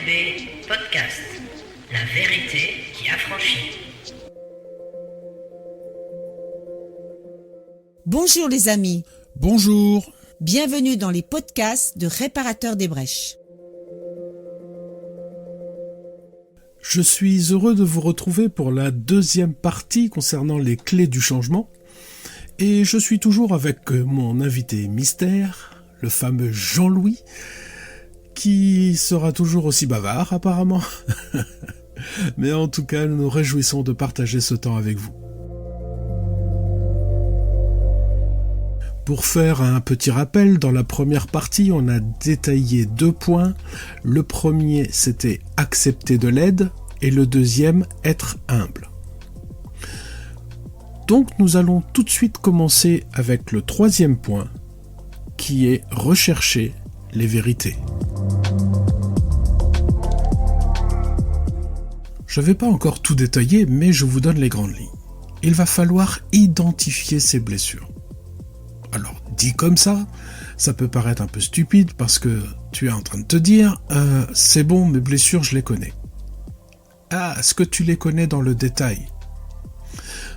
VFB Podcast, la vérité qui affranchit. Bonjour les amis. Bonjour. Bienvenue dans les podcasts de Réparateurs des Brèches. Je suis heureux de vous retrouver pour la deuxième partie concernant les clés du changement. Et je suis toujours avec mon invité mystère, le fameux Jean-Louis, qui sera toujours aussi bavard apparemment. Mais en tout cas, nous nous réjouissons de partager ce temps avec vous. Pour faire un petit rappel, dans la première partie, on a détaillé 2 points. Le premier, c'était accepter de l'aide, et le deuxième, être humble. Donc nous allons tout de suite commencer avec le 3e point, qui est rechercher les vérités. Je ne vais pas encore tout détailler, mais je vous donne les grandes lignes. Il va falloir identifier ces blessures. Alors, dit comme ça peut paraître un peu stupide parce que tu es en train de te dire « c'est bon, mes blessures, je les connais ». Ah, est-ce que tu les connais dans le détail ?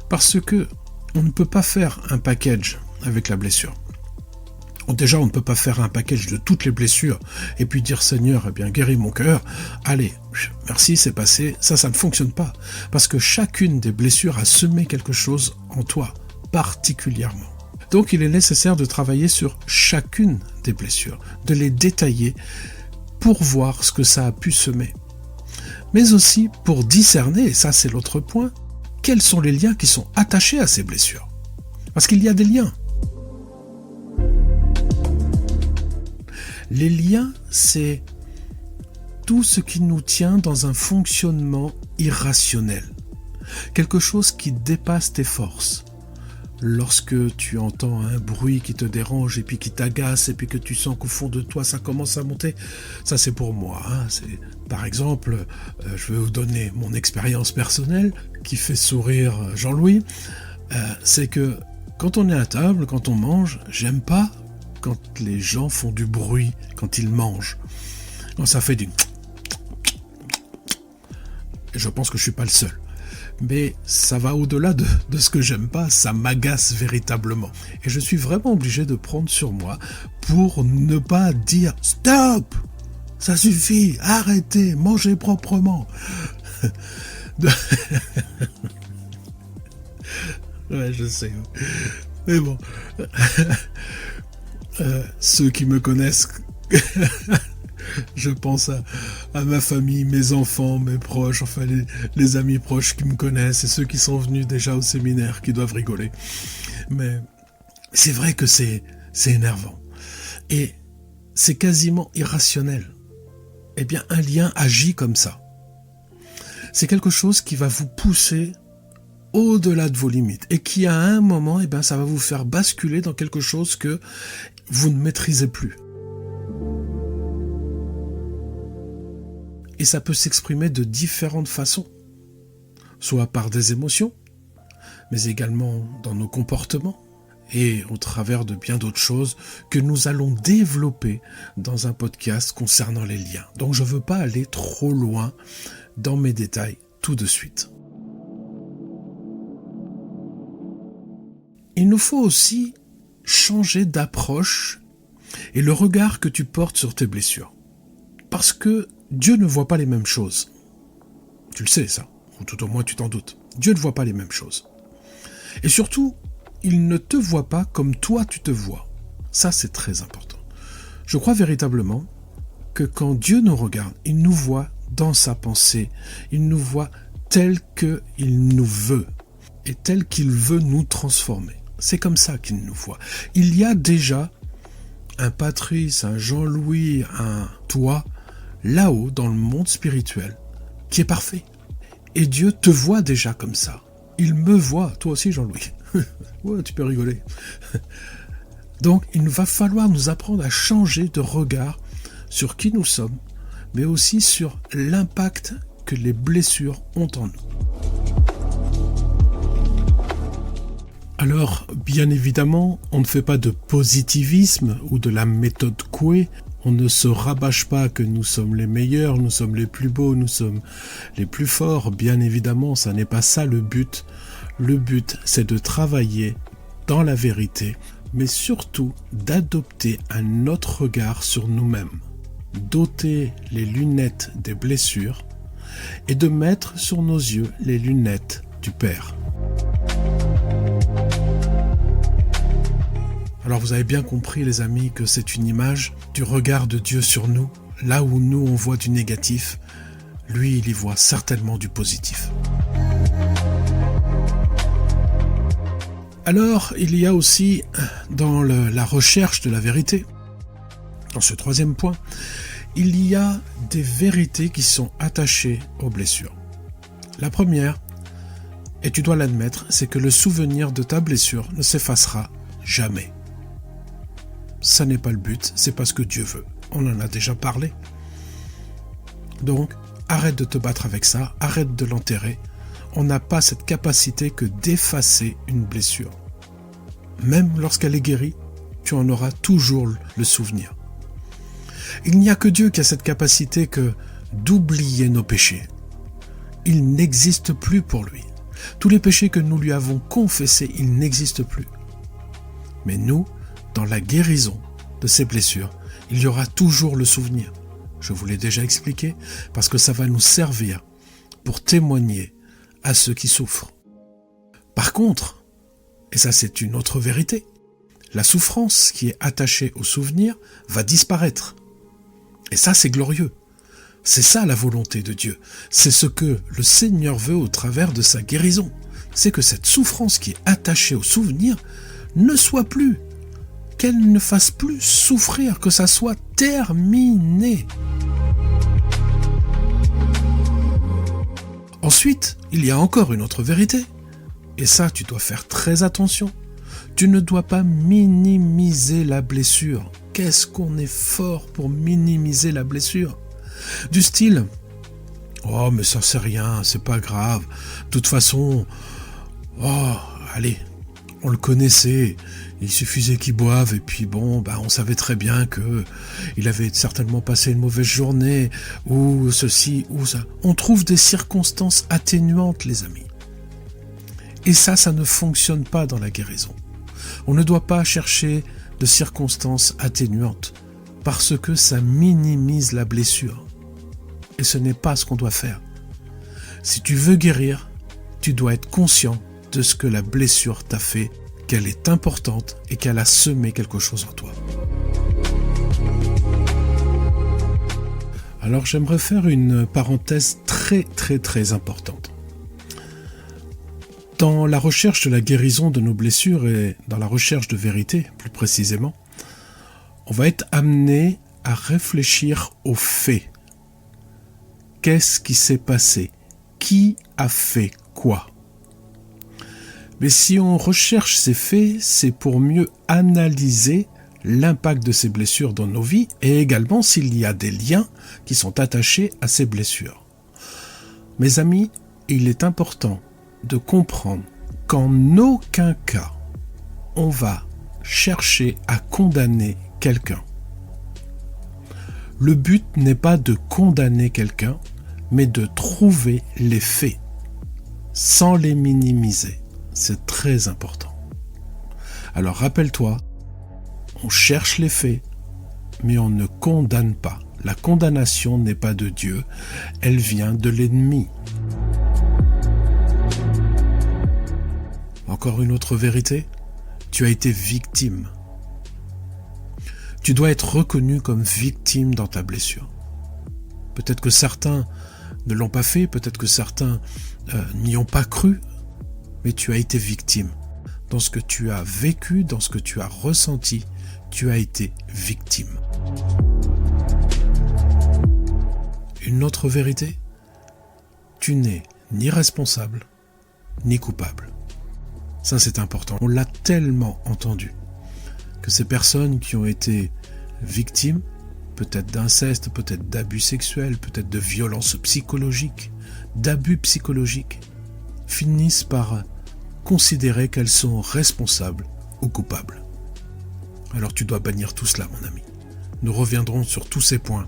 Parce que on ne peut pas faire un package avec la blessure. Déjà, on ne peut pas faire un package de toutes les blessures et puis dire « Seigneur, eh bien, guéris mon cœur. Allez, merci, c'est passé. » Ça ne fonctionne pas. Parce que chacune des blessures a semé quelque chose en toi, particulièrement. Donc il est nécessaire de travailler sur chacune des blessures, de les détailler pour voir ce que ça a pu semer. Mais aussi pour discerner, et ça c'est l'autre point, quels sont les liens qui sont attachés à ces blessures. Parce qu'il y a des liens. Les liens, c'est tout ce qui nous tient dans un fonctionnement irrationnel. Quelque chose qui dépasse tes forces. Lorsque tu entends un bruit qui te dérange et puis qui t'agace et puis que tu sens qu'au fond de toi ça commence à monter, ça c'est pour moi. C'est, par exemple, je vais vous donner mon expérience personnelle qui fait sourire Jean-Louis. C'est que quand on est à table, quand on mange, j'aime pas quand les gens font du bruit quand ils mangent. Quand ça fait du... Et je pense que je suis pas le seul. Mais ça va au-delà de ce que j'aime pas, ça m'agace véritablement. Et je suis vraiment obligé de prendre sur moi pour ne pas dire « Stop ! Ça suffit, arrêtez, mangez proprement !» Ouais, je sais. Mais bon. Ceux qui me connaissent... Je pense à ma famille, mes enfants, mes proches, enfin les amis proches qui me connaissent et ceux qui sont venus déjà au séminaire qui doivent rigoler. Mais c'est vrai que c'est énervant. Et c'est quasiment irrationnel. Eh bien, un lien agit comme ça. C'est quelque chose qui va vous pousser au-delà de vos limites et qui, à un moment, eh bien, ça va vous faire basculer dans quelque chose que vous ne maîtrisez plus. Et ça peut s'exprimer de différentes façons, soit par des émotions, mais également dans nos comportements et au travers de bien d'autres choses que nous allons développer dans un podcast concernant les liens. Donc je ne veux pas aller trop loin dans mes détails tout de suite. Il nous faut aussi changer d'approche et le regard que tu portes sur tes blessures. Parce que Dieu ne voit pas les mêmes choses. Tu le sais, ça. Ou tout au moins, tu t'en doutes. Dieu ne voit pas les mêmes choses. Et surtout, il ne te voit pas comme toi, tu te vois. Ça, c'est très important. Je crois véritablement que quand Dieu nous regarde, il nous voit dans sa pensée. Il nous voit tel qu'il nous veut. Et tel qu'il veut nous transformer. C'est comme ça qu'il nous voit. Il y a déjà un Patrice, un Jean-Louis, un toi, là-haut, dans le monde spirituel, qui est parfait. Et Dieu te voit déjà comme ça. Il me voit, toi aussi Jean-Louis. Ouais, tu peux rigoler. Donc, il va falloir nous apprendre à changer de regard sur qui nous sommes, mais aussi sur l'impact que les blessures ont en nous. Alors, bien évidemment, on ne fait pas de positivisme ou de la méthode Coué. On ne se rabâche pas que nous sommes les meilleurs, nous sommes les plus beaux, nous sommes les plus forts. Bien évidemment, ça n'est pas ça le but. Le but, c'est de travailler dans la vérité, mais surtout d'adopter un autre regard sur nous-mêmes, d'ôter les lunettes des blessures et de mettre sur nos yeux les lunettes du Père. Alors vous avez bien compris les amis que c'est une image du regard de Dieu sur nous. Là où nous on voit du négatif, lui il y voit certainement du positif. Alors il y a aussi dans la recherche de la vérité, dans ce troisième point, il y a des vérités qui sont attachées aux blessures. La première, et tu dois l'admettre, c'est que le souvenir de ta blessure ne s'effacera jamais. Ça n'est pas le but, c'est pas ce que Dieu veut. On en a déjà parlé. Donc, arrête de te battre avec ça, arrête de l'enterrer. On n'a pas cette capacité que d'effacer une blessure. Même lorsqu'elle est guérie, tu en auras toujours le souvenir. Il n'y a que Dieu qui a cette capacité que d'oublier nos péchés. Ils n'existent plus pour lui. Tous les péchés que nous lui avons confessés, ils n'existent plus. Mais nous, dans la guérison de ces blessures, il y aura toujours le souvenir. Je vous l'ai déjà expliqué, parce que ça va nous servir pour témoigner à ceux qui souffrent. Par contre, et ça c'est une autre vérité, la souffrance qui est attachée au souvenir va disparaître. Et ça c'est glorieux. C'est ça la volonté de Dieu. C'est ce que le Seigneur veut au travers de sa guérison. C'est que cette souffrance qui est attachée au souvenir ne soit plus. Qu'elle ne fasse plus souffrir, que ça soit terminé. Ensuite, il y a encore une autre vérité. Et ça, tu dois faire très attention. Tu ne dois pas minimiser la blessure. Qu'est-ce qu'on est fort pour minimiser la blessure ? Du style, oh mais ça c'est rien, c'est pas grave. De toute façon, oh allez, on le connaissait. Il suffisait qu'il boive et puis bon, on savait très bien que il avait certainement passé une mauvaise journée ou ceci ou ça. On trouve des circonstances atténuantes, les amis. Et ça ne fonctionne pas dans la guérison. On ne doit pas chercher de circonstances atténuantes parce que ça minimise la blessure. Et ce n'est pas ce qu'on doit faire. Si tu veux guérir, tu dois être conscient de ce que la blessure t'a fait, qu'elle est importante et qu'elle a semé quelque chose en toi. Alors j'aimerais faire une parenthèse très très très importante. Dans la recherche de la guérison de nos blessures et dans la recherche de vérité, plus précisément, on va être amené à réfléchir aux faits. Qu'est-ce qui s'est passé ? Qui a fait quoi ? Mais si on recherche ces faits, c'est pour mieux analyser l'impact de ces blessures dans nos vies et également s'il y a des liens qui sont attachés à ces blessures. Mes amis, il est important de comprendre qu'en aucun cas, on va chercher à condamner quelqu'un. Le but n'est pas de condamner quelqu'un, mais de trouver les faits, sans les minimiser. C'est très important. Alors rappelle-toi, on cherche les faits, mais on ne condamne pas. La condamnation n'est pas de Dieu, elle vient de l'ennemi. Encore une autre vérité, tu as été victime. Tu dois être reconnu comme victime dans ta blessure. Peut-être que certains ne l'ont pas fait, peut-être que certains n'y ont pas cru, mais tu as été victime. Dans ce que tu as vécu, dans ce que tu as ressenti, tu as été victime. Une autre vérité, tu n'es ni responsable, ni coupable. Ça c'est important. On l'a tellement entendu que ces personnes qui ont été victimes, peut-être d'inceste, peut-être d'abus sexuels, peut-être de violences psychologiques, d'abus psychologiques, finissent par considérer qu'elles sont responsables ou coupables. Alors tu dois bannir tout cela, mon ami. Nous reviendrons sur tous ces points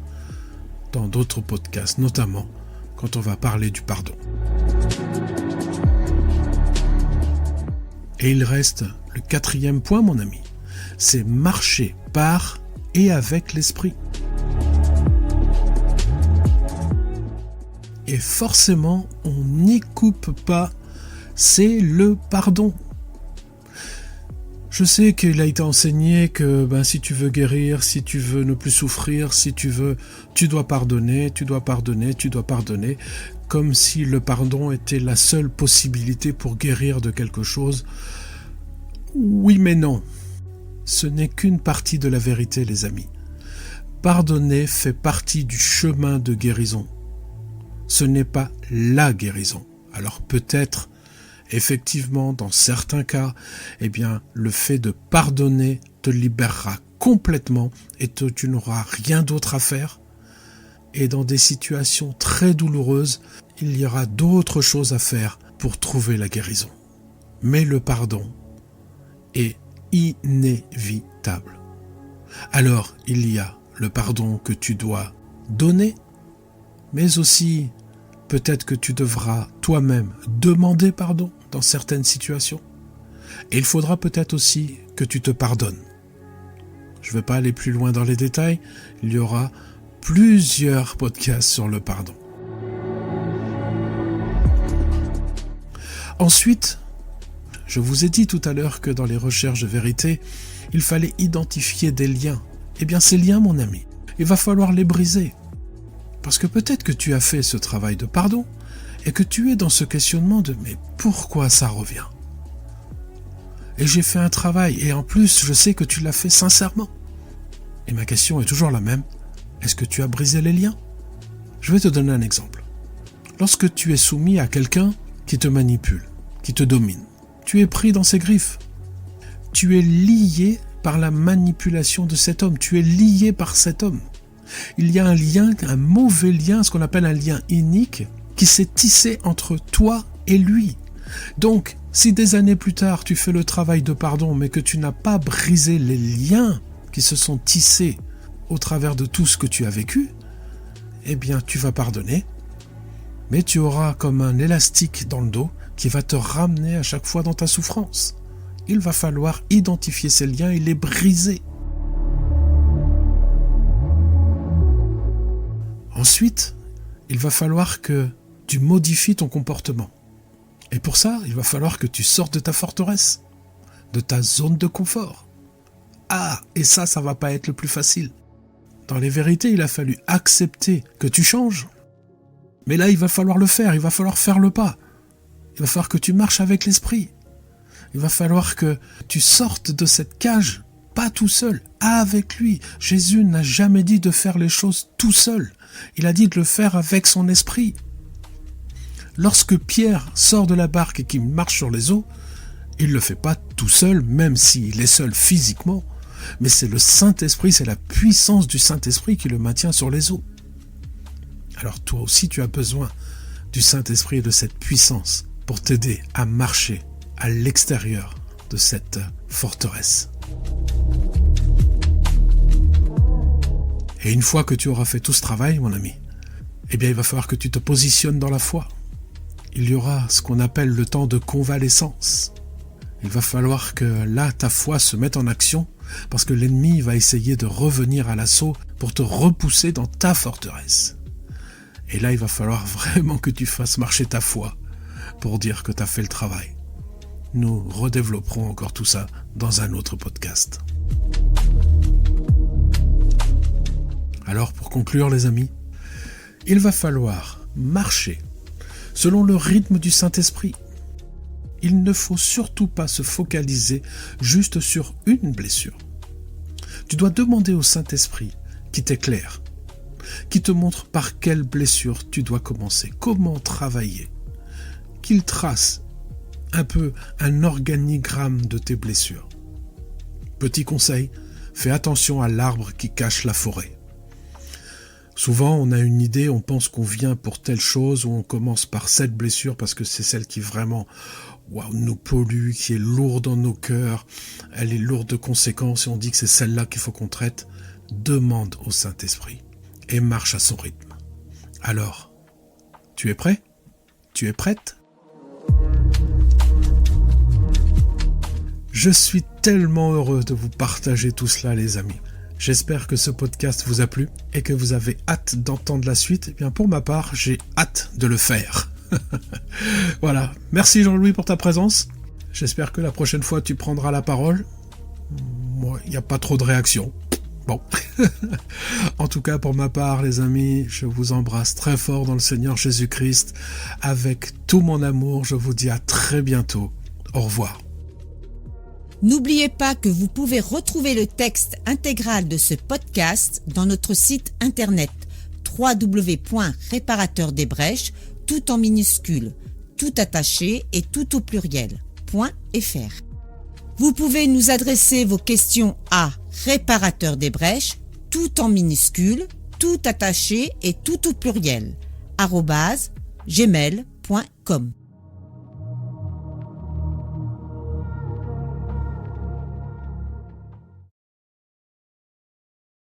dans d'autres podcasts, notamment quand on va parler du pardon. Et il reste le 4e point, mon ami. C'est marcher par et avec l'esprit. Et forcément, on n'y coupe pas, c'est le pardon. Je sais qu'il a été enseigné que si tu veux guérir, si tu veux ne plus souffrir, si tu veux, tu dois pardonner, comme si le pardon était la seule possibilité pour guérir de quelque chose. Oui mais non, ce n'est qu'une partie de la vérité, les amis. Pardonner fait partie du chemin de guérison. Ce n'est pas la guérison. Alors peut-être, effectivement, dans certains cas, le fait de pardonner te libérera complètement et tu n'auras rien d'autre à faire. Et dans des situations très douloureuses, il y aura d'autres choses à faire pour trouver la guérison. Mais le pardon est inévitable. Alors, il y a le pardon que tu dois donner, mais aussi peut-être que tu devras toi-même demander pardon dans certaines situations. Et il faudra peut-être aussi que tu te pardonnes. Je ne vais pas aller plus loin dans les détails, il y aura plusieurs podcasts sur le pardon. Ensuite, je vous ai dit tout à l'heure que dans les recherches de vérité, il fallait identifier des liens. Ces liens, mon ami, il va falloir les briser. Parce que peut-être que tu as fait ce travail de pardon et que tu es dans ce questionnement de « mais pourquoi ça revient ?» Et j'ai fait un travail et en plus, je sais que tu l'as fait sincèrement. Et ma question est toujours la même. Est-ce que tu as brisé les liens ? Je vais te donner un exemple. Lorsque tu es soumis à quelqu'un qui te manipule, qui te domine, tu es pris dans ses griffes. Tu es lié par la manipulation de cet homme. Tu es lié par cet homme. Il y a un lien, un mauvais lien, ce qu'on appelle un lien inique, qui s'est tissé entre toi et lui. Donc, si des années plus tard, tu fais le travail de pardon, mais que tu n'as pas brisé les liens qui se sont tissés au travers de tout ce que tu as vécu, tu vas pardonner, mais tu auras comme un élastique dans le dos qui va te ramener à chaque fois dans ta souffrance. Il va falloir identifier ces liens et les briser. Ensuite, il va falloir que tu modifies ton comportement. Et pour ça, il va falloir que tu sortes de ta forteresse, de ta zone de confort. Et ça va pas être le plus facile. Dans les vérités, il a fallu accepter que tu changes. Mais là, il va falloir le faire, il va falloir faire le pas. Il va falloir que tu marches avec l'esprit. Il va falloir que tu sortes de cette cage, pas tout seul, avec lui. Jésus n'a jamais dit de faire les choses tout seul. Il a dit de le faire avec son esprit. Lorsque Pierre sort de la barque et qu'il marche sur les eaux, il ne le fait pas tout seul, même s'il est seul physiquement, mais c'est le Saint-Esprit, c'est la puissance du Saint-Esprit qui le maintient sur les eaux. Alors toi aussi tu as besoin du Saint-Esprit et de cette puissance pour t'aider à marcher à l'extérieur de cette forteresse. Et une fois que tu auras fait tout ce travail, mon ami, il va falloir que tu te positionnes dans la foi. Il y aura ce qu'on appelle le temps de convalescence. Il va falloir que là, ta foi se mette en action parce que l'ennemi va essayer de revenir à l'assaut pour te repousser dans ta forteresse. Et là, il va falloir vraiment que tu fasses marcher ta foi pour dire que tu as fait le travail. Nous redévelopperons encore tout ça dans un autre podcast. Alors, pour conclure, les amis, il va falloir marcher selon le rythme du Saint-Esprit. Il ne faut surtout pas se focaliser juste sur une blessure. Tu dois demander au Saint-Esprit qui t'éclaire, qui te montre par quelle blessure tu dois commencer, comment travailler, qu'il trace un peu un organigramme de tes blessures. Petit conseil, fais attention à l'arbre qui cache la forêt. Souvent, on a une idée, on pense qu'on vient pour telle chose, ou on commence par cette blessure parce que c'est celle qui vraiment nous pollue, qui est lourde dans nos cœurs, elle est lourde de conséquences et on dit que c'est celle-là qu'il faut qu'on traite. demande au Saint-Esprit et marche à son rythme. Alors, tu es prêt ? Tu es prête ? Je suis tellement heureux de vous partager tout cela, les amis. J'espère que ce podcast vous a plu et que vous avez hâte d'entendre la suite. Eh bien, pour ma part, j'ai hâte de le faire. Voilà. Merci Jean-Louis pour ta présence. J'espère que la prochaine fois, tu prendras la parole. Moi, il n'y a pas trop de réaction. Bon. En tout cas, pour ma part, les amis, je vous embrasse très fort dans le Seigneur Jésus-Christ. Avec tout mon amour, je vous dis à très bientôt. Au revoir. N'oubliez pas que vous pouvez retrouver le texte intégral de ce podcast dans notre site internet www.réparateurdesbrèches, tout en minuscules, tout attaché et tout au pluriel, .fr. Vous pouvez nous adresser vos questions à réparateurdesbrèches, tout en minuscules, tout attaché et tout au pluriel, @gmail.com.